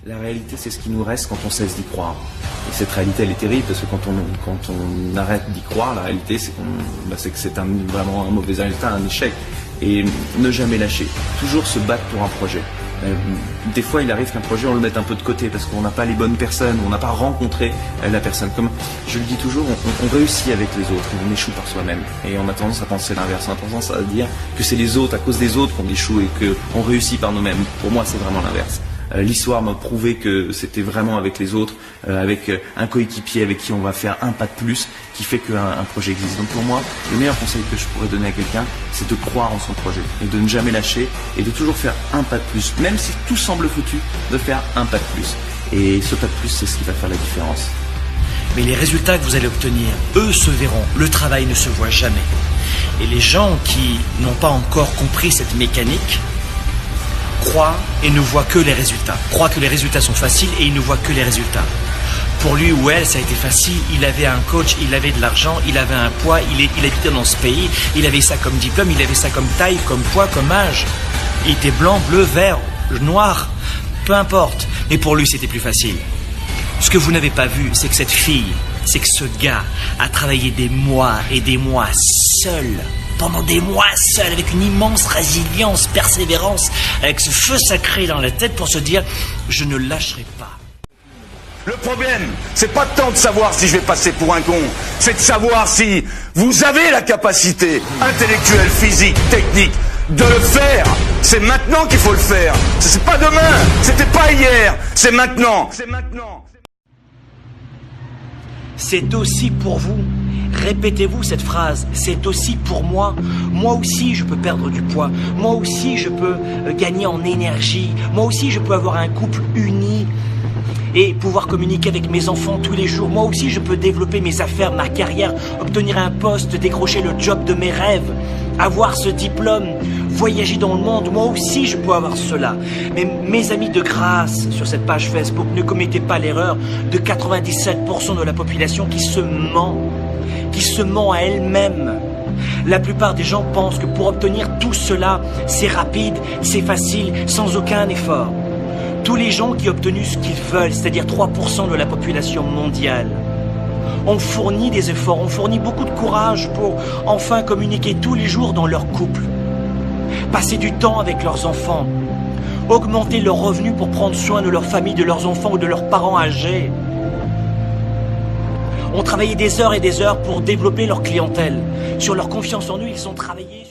La réalité, c'est ce qui nous reste quand on cesse d'y croire. Et cette réalité, elle est terrible, parce que quand on arrête d'y croire, la réalité, c'est que c'est vraiment un mauvais résultat, un échec. Et ne jamais lâcher. Toujours se battre pour un projet. Des fois, il arrive qu'un projet, on le mette un peu de côté, parce qu'on n'a pas les bonnes personnes, on n'a pas rencontré la personne. Comme je le dis toujours, on réussit avec les autres, et on échoue par soi-même. Et on a tendance à penser l'inverse, on a tendance à dire que c'est les autres, à cause des autres qu'on échoue et qu'on réussit par nous-mêmes. Pour moi, c'est vraiment l'inverse. L'histoire m'a prouvé que c'était vraiment avec les autres, avec un coéquipier avec qui on va faire un pas de plus, qui fait qu'un projet existe. Donc pour moi, le meilleur conseil que je pourrais donner à quelqu'un, c'est de croire en son projet et de ne jamais lâcher et de toujours faire un pas de plus, même si tout semble foutu, de faire un pas de plus. Et ce pas de plus, c'est ce qui va faire la différence. Mais les résultats que vous allez obtenir, eux se verront. Le travail ne se voit jamais. Et les gens qui n'ont pas encore compris cette mécanique croient et ne voient que les résultats. Croient que les résultats sont faciles et ils ne voient que les résultats. Pour lui ou elle, ça a été facile. Il avait un coach, il avait de l'argent, il avait un poids, il habitait dans ce pays, il avait ça comme diplôme, il avait ça comme taille, comme poids, comme âge. Il était blanc, bleu, vert, noir, peu importe. Mais pour lui, c'était plus facile. Ce que vous n'avez pas vu, c'est que cette fille, c'est que ce gars a travaillé des mois et des mois seul. Pendant des mois seul, avec une immense résilience, persévérance, avec ce feu sacré dans la tête pour se dire « je ne lâcherai pas ». Le problème, c'est pas tant de savoir si je vais passer pour un con, c'est de savoir si vous avez la capacité intellectuelle, physique, technique de le faire. C'est maintenant qu'il faut le faire. C'est pas demain, c'était pas hier, c'est maintenant. C'est maintenant. C'est aussi pour vous. Répétez-vous cette phrase, c'est aussi pour moi. Moi aussi je peux perdre du poids. Moi aussi je peux gagner en énergie. Moi aussi je peux avoir un couple uni et pouvoir communiquer avec mes enfants tous les jours. Moi aussi je peux développer mes affaires, ma carrière, obtenir un poste, décrocher le job de mes rêves, avoir ce diplôme, voyager dans le monde. Moi aussi je peux avoir cela. Mais mes amis, de grâce, sur cette page Facebook, ne commettez pas l'erreur de 97% de la population qui se ment à elle-même. La plupart des gens pensent que pour obtenir tout cela, c'est rapide, c'est facile, sans aucun effort. Tous les gens qui ont obtenu ce qu'ils veulent, c'est-à-dire 3% de la population mondiale, ont fourni des efforts, ont fourni beaucoup de courage pour enfin communiquer tous les jours dans leur couple, passer du temps avec leurs enfants, augmenter leurs revenus pour prendre soin de leur famille, de leurs enfants ou de leurs parents âgés, ont travaillé des heures et des heures pour développer leur clientèle. Sur leur confiance en eux, ils ont travaillé